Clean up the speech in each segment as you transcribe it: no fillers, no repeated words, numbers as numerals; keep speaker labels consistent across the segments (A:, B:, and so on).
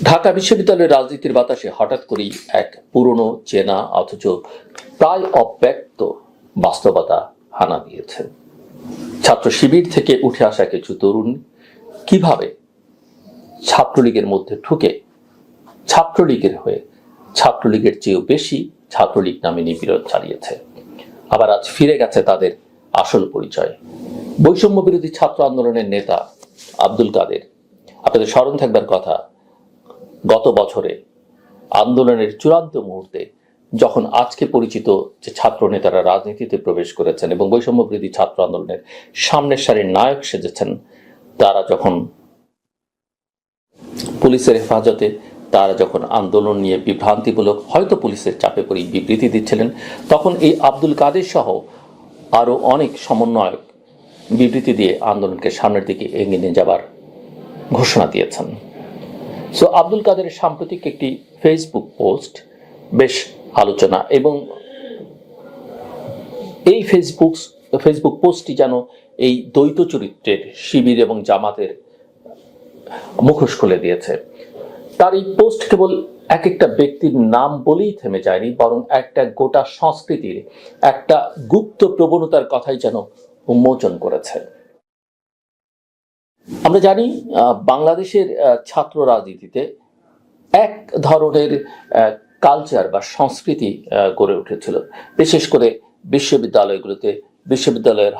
A: ঢাকা বিশ্ববিদ্যালয়ের রাজনীতির বাতাসে হঠাৎ করেই এক পুরনো চেনা অথচ প্রায় অব্যক্ত বাস্তবতা হানা দিয়েছে। ছাত্র শিবির থেকে উঠে আসা কিছু তরুণ কিভাবে ছাত্রলীগের মধ্যে ঢুকে ছাত্রলীগের হয়ে ছাত্রলীগের চেয়েও বেশি ছাত্রলীগ নামে নিপীড়ন চালিয়েছে, আবার আজ ফিরে গেছে তাদের আসল পরিচয়। বৈষম্য বিরোধী ছাত্র আন্দোলনের নেতা আব্দুল কাদের, আপনাদের স্মরণ থাকবার কথা, গত বছরে আন্দোলনের চূড়ান্ত মুহূর্তে যখন আজকে পরিচিত যে ছাত্র নেতারা রাজনীতিতে প্রবেশ করেছেন এবং বৈষম্য বিরোধী ছাত্র আন্দোলনের সামনের সারির নায়ক সেজেছেন, তারা যখন পুলিশের হেফাজতে, তারা যখন আন্দোলন নিয়ে বিভ্রান্তিমূলক হয়তো পুলিশের চাপে পড়ে বিবৃতি দিচ্ছিলেন, তখন এই আব্দুল কাদের সহ আরো অনেক সমন্বয়ক বিবৃতি দিয়ে আন্দোলনকে সামনের দিকে এগিয়ে নিয়ে যাবার ঘোষণা দিয়েছেন। সো আব্দুল কাদেরের সাম্প্রতিক একটি ফেসবুক পোস্ট বেশ আলোচনা, এবং এই ফেসবুক পোস্টটি যেন এই দ্বৈত চরিত্রের শিবির এবং জামাতের মুখোশ খুলে দিয়েছে। তার এই পোস্ট কেবল এক একটা ব্যক্তির নাম বলেই থেমে যায়নি, বরং একটা গোটা সংস্কৃতির একটা গুপ্ত প্রবণতার কথাই যেন উন্মোচন করেছে। আমরা জানি বাংলাদেশের ছাত্র রাজনীতিতে এক ধরনের কালচার বা সংস্কৃতি গড়ে উঠেছিল, বিশেষ করে বিশ্ববিদ্যালয়গুলোতে, বিশ্ববিদ্যালয়ের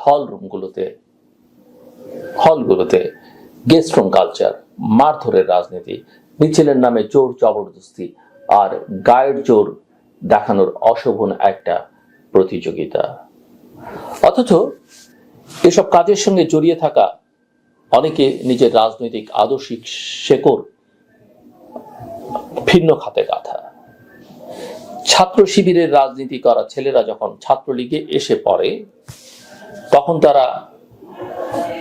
A: হলগুলোতে গেস্ট রুম কালচার, মারধরের রাজনীতি, মিছিলের নামে জোর জবরদস্তি আর গায়ের জোর দেখানোর অশোভন একটা প্রতিযোগিতা। অথচ এসব কাজের সঙ্গে জড়িয়ে থাকা অনেকে নিজের রাজনৈতিক আদর্শিক শেকড় ভিন্ন খাতে গাঁথা। ছাত্র শিবিরের রাজনীতি করা ছেলেরা যখন ছাত্রলীগে এসে পড়ে, তখন তারা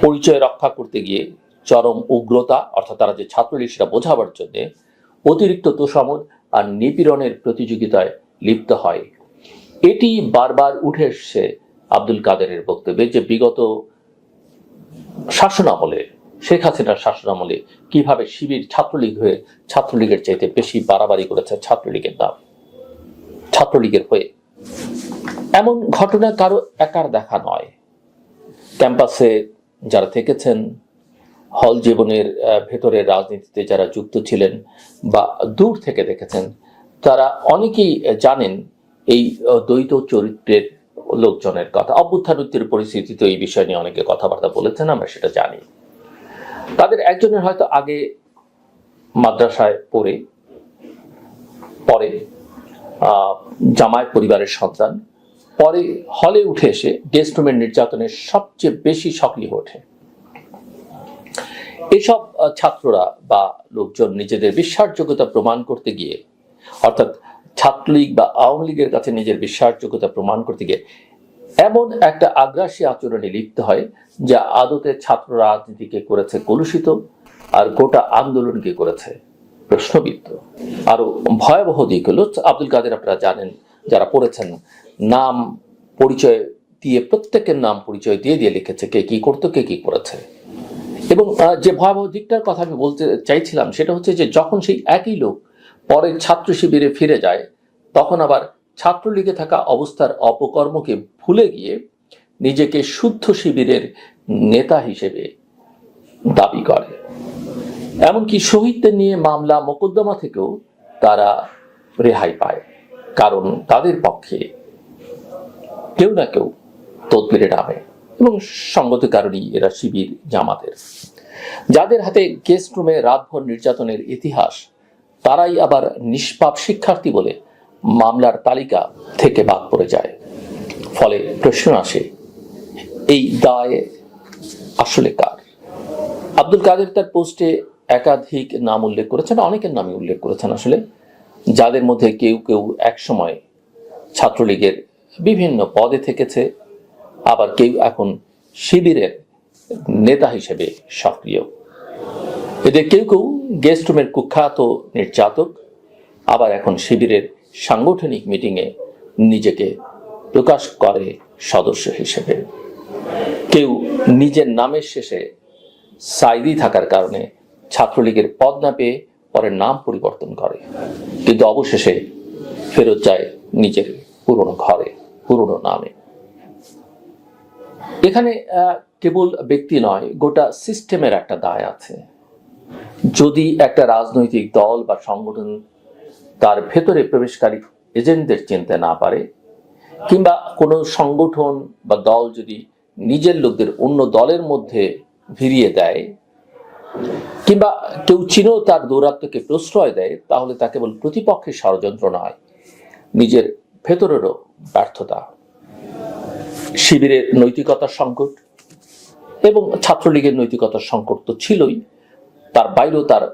A: পরিচয় রক্ষা করতে গিয়ে চরম উগ্রতা, অর্থাৎ তারা যে ছাত্রলীগ সেটা বোঝাবার জন্য অতিরিক্ত তোষামোদ আর নিপীড়নের প্রতিযোগিতায় লিপ্ত হয়। এটি বারবার উঠে এসছে আব্দুল কাদেরের বক্তব্যে, যে বিগত শাসনামলে, শেখ হাসিনার শাসনামলে কিভাবে শিবির ছাত্রলীগ হয়ে ছাত্রলীগের চাইতে বেশি বাড়াবাড়ি করেছে ছাত্রলীগের নাম, ছাত্রলীগের হয়ে। এমন ঘটনা কারো একার দেখা নয়। ক্যাম্পাসে যারা থেকেছেন, হল জীবনের ভেতরের রাজনীতিতে যারা যুক্ত ছিলেন বা দূর থেকে দেখেছেন, তারা অনেকেই জানেন এই দ্বৈত চরিত্রের লোকজনের কথা। অভ্যুত্থানোত্তর পরিস্থিতিতে এই বিষয় নিয়ে অনেকে কথাবার্তা বলেছেন, আমরা সেটা জানি। তাদের একজনের হয়তো আগে মাদ্রাসায় পরে জামায়াত পরিবারের সন্তান, পরে হলে উঠে এসে গেস্ট রুমের নির্যাতনের সবচেয়ে বেশি সক্রিয় ওঠে। এসব ছাত্ররা বা লোকজন নিজেদের বিশ্বাসযোগ্যতা প্রমাণ করতে গিয়ে, অর্থাৎ ছাত্রলীগ বা আওয়ামী লীগের কাছে নিজের বিশ্বাসযোগ্যতা প্রমাণ করতে গিয়ে এমন একটা আগ্রাসী আচরণে লিপ্ত হয়, যা আদতে ছাত্র রাজনীতিকে করেছে কলুষিত আর গোটা আন্দোলনকে করেছে প্রশ্নবিদ্ধ। আরো ভয়াবহ দিক হলো, আব্দুল কাদের আপনারা জানেন, যারা পড়েছেন, নাম পরিচয় দিয়ে, প্রত্যেকের নাম পরিচয় দিয়ে দিয়ে লিখেছে কে কি করতো, কে কি করেছে। এবং যে ভয়াবহ দিকটার কথা আমি বলতে চাইছিলাম সেটা হচ্ছে যে যখন সেই একই লোক পরে ছাত্র শিবিরে ফিরে যায়, তখন আবার ছাত্রলীগে থাকা অবস্থার অপকর্মকে ভুলে গিয়ে নিজেকে শুদ্ধ শিবিরের নেতা হিসেবে দাবি করে। এমনকি শহীদদের নিয়ে মামলা মোকদ্দমা থেকেও তারা রেহাই পায়, কারণ তাদের পক্ষে কেউ না কেউ তদবিরে নামে, এবং সঙ্গত কারণেই এরা শিবির জামাতের। যাদের হাতে গেস্ট রুমে রাতভর নির্যাতনের ইতিহাস, তারাই আবার নিষ্পাপ শিক্ষার্থী বলে মামলার তালিকা থেকে বাদ পড়ে যায়। ফলে প্রশ্ন আসে, এই দায় আসলে কার? আব্দুল কাদের তার পোস্টে একাধিক নাম উল্লেখ করেছেন, অনেকের নামই উল্লেখ করেছেন আসলে, যাদের মধ্যে কেউ কেউ একসময় ছাত্রলীগের বিভিন্ন পদে থেকেছে, আবার কেউ এখন শিবিরের নেতা হিসেবে সক্রিয়। এদের কেউ কেউ গেস্ট রুমের কুখ্যাত নির্যাতক, আবার এখন শিবিরের সাংগঠনিক মিটিংয়ে নিজেকে প্রকাশ করে সদস্য হিসেবে। কেউ নিজের নামের শেষে সাইদি থাকার কারণে ছাত্রলীগের পদ না পেয়ে পরে নাম পরিবর্তন করে, কিন্তু অবশেষে ফেরত যায় নিজের পুরনো ঘরে, পুরনো নামে। এখানে কেবল ব্যক্তি নয়, গোটা সিস্টেমের একটা দায় আছে। যদি একটা রাজনৈতিক দল বা সংগঠন তার ভেতরে প্রবেশকারী এজেন্টদের চিনতে না পারে, কিংবা কোনো সংগঠন বা দল যদি নিজের লোকদের অন্য দলের মধ্যে ভিড়িয়ে দেয়, কিংবা কেউ চিনেও তার দৌরাত্ম্যকে প্রশ্রয় দেয়, তাহলে তা কেবল প্রতিপক্ষের ষড়যন্ত্র নয়, নিজের ভেতরেরও ব্যর্থতা। শিবিরের নৈতিকতার সংকট এবং ছাত্রলীগের নৈতিকতার সংকট তো ছিলই, তার বাইরেও তার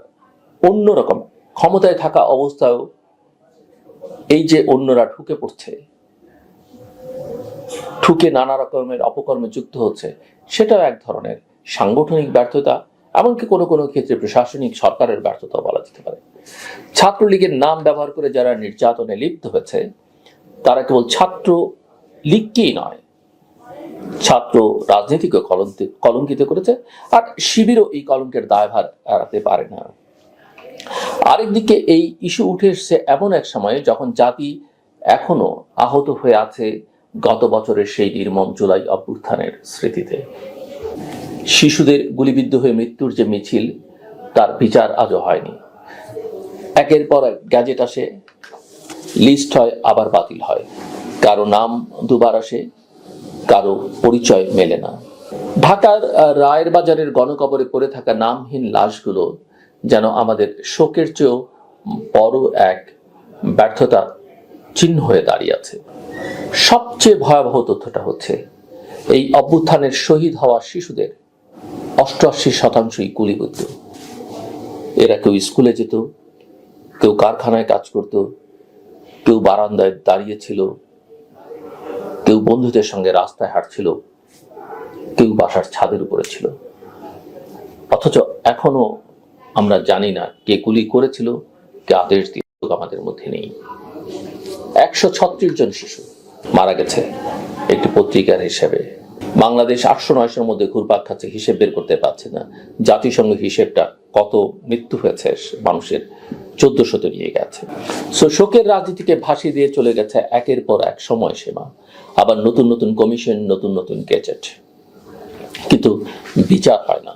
A: অন্যরকম ক্ষমতায় থাকা অবস্থায়ও এই যে অন্যরা ঢুকে পড়ছে, ঠুকে নানা রকমের অপকর্মে যুক্ত হচ্ছে, সেটাও এক ধরনের সাংগঠনিক ব্যর্থতা, এমনকি কোনো কোনো ক্ষেত্রে প্রশাসনিক সরকারের ব্যর্থতা বলা যেতে পারে। ছাত্রলীগের নাম ব্যবহার করে যারা নির্যাতনে লিপ্ত হয়েছে, তারা কেবল ছাত্র লীগকেই নয়, ছাত্র রাজনীতিকে কলঙ্কিত করেছে, আর শিবিরও এই কলঙ্কের দায়ভার এড়াতে পারে না। আরেকদিকে এই ইস্যু উঠে এসছে এমন এক সময়ে যখন জাতি এখনো আহত হয়ে আছে গত বছরের সেই নির্মম জুলাই অভ্যুত্থানের স্মৃতিতে। শিশুদের গুলিবিদ্ধ হয়ে মৃত্যুর যে মিছিল, তার বিচার আজও হয়নি। একের পর এক গ্যাজেট আসে, লিস্ট হয়, আবার বাতিল হয়, কারো নাম দুবার আসে, কারো পরিচয় মেলে না। ঢাকার রায়ের বাজারের গণকবরে পড়ে থাকা নামহীন লাশগুলো যেন আমাদের শোকের চেয়েও বড় এক ব্যর্থতা চিহ্ন হয়ে দাঁড়িয়ে আছে। সবচেয়ে ভয়াবহ তথ্যটা হচ্ছে, এই অভ্যুত্থানের শহীদ হওয়া শিশুদের 88% গুলিবিদ্ধ। এরা কেউ স্কুলে যেত, কেউ কারখানায় কাজ করত, কেউ বারান্দায় দাঁড়িয়েছিল, কেউ বন্ধুদের সঙ্গে রাস্তায় হাঁটছিল, কেউ বাসার ছাদের উপরে ছিল। অথচ এখনো আমরা জানি না কে গুলি করেছিল, কে আদেশ দিয়ে, আমাদের মধ্যে নেই। 136 জন শিশু মারা গেছে একটি পত্রিকার হিসেবে। বাংলাদেশ 800-900-র মধ্যে ঘুরপাক খাচ্ছে, হিসেব বের করতে পারছে না। জাতিসংঘ হিসেবটা কত মৃত্যু হয়েছে মানুষের 1400-তে নিয়ে গেছে। শোকের রাজনীতিকে ভাসিয়ে দিয়ে চলে গেছে একের পর এক সময়সীমা, আবার নতুন নতুন কমিশন, নতুন নতুন গেজেট, কিন্তু বিচার হয় না।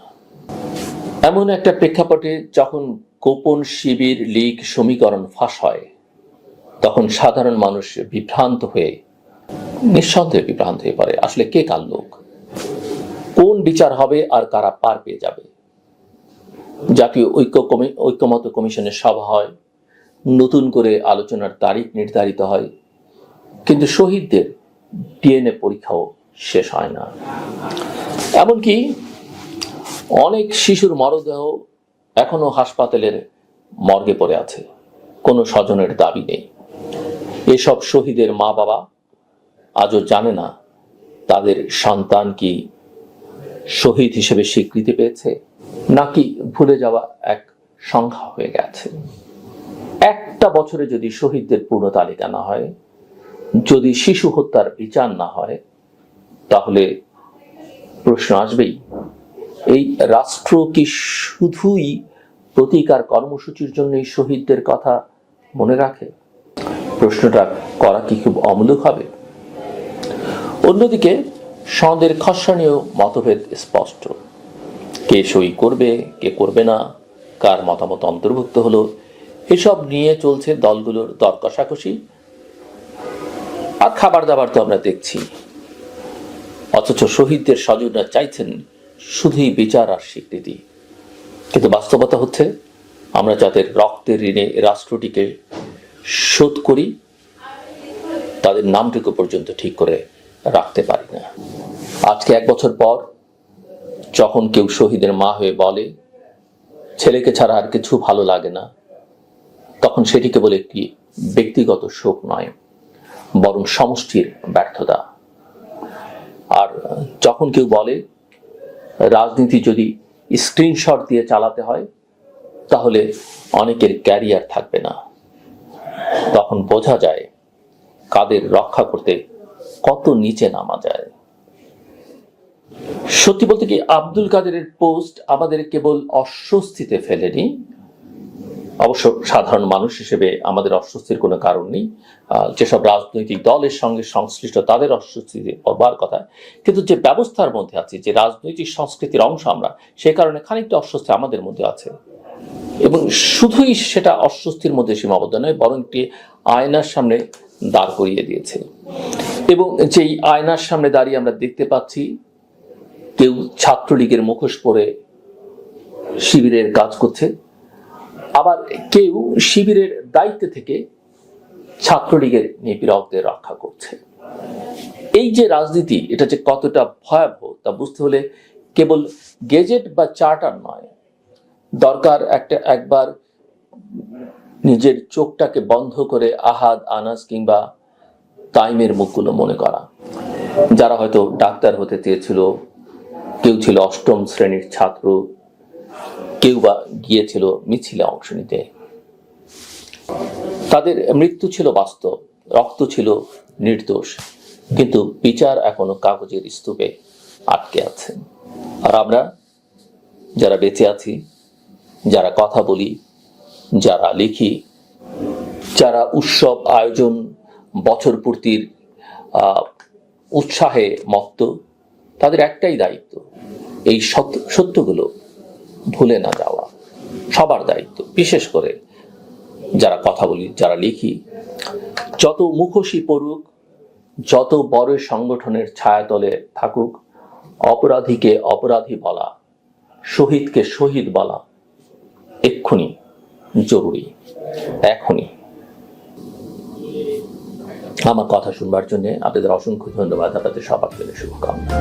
A: এমন একটা প্রেক্ষাপটে যখন গোপন শিবির লীগ সমীকরণ ফাঁস হয়, তখন সাধারণ মানুষ বিভ্রান্ত হয়ে, নিঃসন্দেহে বিভ্রান্ত হয়ে পড়ে। আসলে কে কার লোক, কোন বিচার হবে, আর কারা পার পেয়ে যাবে। জাতীয় ঐক্যমত্য কমিশনের সভা হয়, নতুন করে আলোচনার তারিখ নির্ধারিত হয়, কিন্তু শহীদদের ডিএনএ পরীক্ষাও শেষ হয় না। এমনকি অনেক শিশুর মরদেহ এখনো হাসপাতালের মর্গে পড়ে আছে, কোনো স্বজনের দাবি নেই। এসব শহীদের মা বাবা আজও জানে না তাদের সন্তান কি শহীদ হিসেবে স্বীকৃতি পেয়েছে, নাকি ভুলে যাওয়া এক সংখ্যা হয়ে গেছে। একটা বছরে যদি শহীদদের পূর্ণ তালিকা না হয়, যদি শিশু হত্যার বিচার না হয়, তাহলে প্রশ্ন আসবেই, এই রাষ্ট্র কি শুধুই প্রতিকার কর্মসূচির জন্যই শহীদদের কথা মনে রাখে? প্রশ্নটা করা কি খুব অমূলক হবে? অন্যদিকে সনদের খসড়া নিয়েও মতভেদ স্পষ্ট। কে সই করবে, কে করবে না, কার মতামত অন্তর্ভুক্ত হলো, এসব নিয়ে চলছে দলগুলোর দর কষাকষি। আর খাবার দাবার তো আমরা দেখছি। অথচ শহীদদের স্বজনরা চাইছেন শুধুই বিচার আর স্বীকৃতি। কিন্তু বাস্তবতা হচ্ছে, আমরা যাদের রক্তের ঋণে রাষ্ট্রটিকে শোধ করি, তাদের নামটুকু পর্যন্ত ঠিক করে রাখতে পারি না। আজকে 1 বছর পর যখন কেউ শহীদের মা হয়ে বলে ছেলেকে ছাড়া আর কিছু ভালো লাগে না, তখন সেটি কেবল একটি ব্যক্তিগত শোক নয়, বরং সমষ্টির ব্যর্থতা। আর যখন কেউ বলে রাজনীতি যদি স্ক্রিনশট দিয়ে চালাতে হয়, তাহলে অনেকের ক্যারিয়ার থাকবে না, তখন বোঝা যায় কাদের রক্ষা করতে কত নিচে নামা যায়। সত্যি বলতে কি, আব্দুল কাদেরের পোস্ট আমাদের কেবল অস্বস্তিতে ফেলেনি, অবশ্য সাধারণ মানুষ হিসেবে আমাদের অস্বস্তির কোনো কারণ নেই। যেসব রাজনৈতিক দলের সঙ্গে সংশ্লিষ্ট তাদের অস্বস্তি হবার কথা, কিন্তু যে ব্যবস্থার মধ্যে আছে, যে রাজনৈতিক সংস্কৃতির অংশ আমরা, সে কারণে খানিকটা অস্বস্তি আমাদের মধ্যে আছে। এবং শুধুই সেটা অস্বস্তির মধ্যে সীমাবদ্ধ নয়, বরং একটি আয়নার সামনে দাঁড় করিয়ে দিয়েছে। এবং যেই আয়নার সামনে দাঁড়িয়ে আমরা দেখতে পাচ্ছি কেউ ছাত্রলীগের মুখোশ পরে শিবিরের কাজ করছে, আবার কেউ শিবিরের দায়িত্বে থেকে ছাত্রলীগের নিপীড়কদের রক্ষা করছে। এই যে রাজনীতি, এটা যে কতটা ভয়াবহ তা বুঝতে হলে কেবল গেজেট বা চার্টার নয়, দরকার একবার নিজের চোখটাকে বন্ধ করে আহাদ, আনাস কিংবা তাইমের মুখগুলো মনে করা, যারা হয়তো ডাক্তার হতে চেয়েছিল, কেউ ছিল অষ্টম শ্রেণীর ছাত্র, কেউ বা গিয়েছিল মিছিলে অংশ নিতে। তাদের মৃত্যু ছিল বাস্তব, রক্ত ছিল নির্দোষ, কিন্তু বিচার এখনো কাগজের স্তূপে আটকে আছে। আর আমরা যারা বেঁচে আছি, যারা কথা বলি, যারা লিখি, যারা উৎসব আয়োজন, বছর পূর্তির উৎসাহে মত্ত, তাদের একটাই দায়িত্ব, এই সত্যগুলো ভুলে না যাওয়া। সবার দায়িত্ব, বিশেষ করে যারা কথা বলি, যারা লিখি। যত মুখোশই পড়ুক, যত বড় সংগঠনের ছায়াতলে থাকুক, অপরাধীকে অপরাধী বলা, শহীদকে শহীদ বলা এক্ষুনি জরুরি, এখনই। আমার কথা শুনবার জন্য আপনাদের অসংখ্য ধন্যবাদ, আপনাদের সবার জন্য শুভকামনা।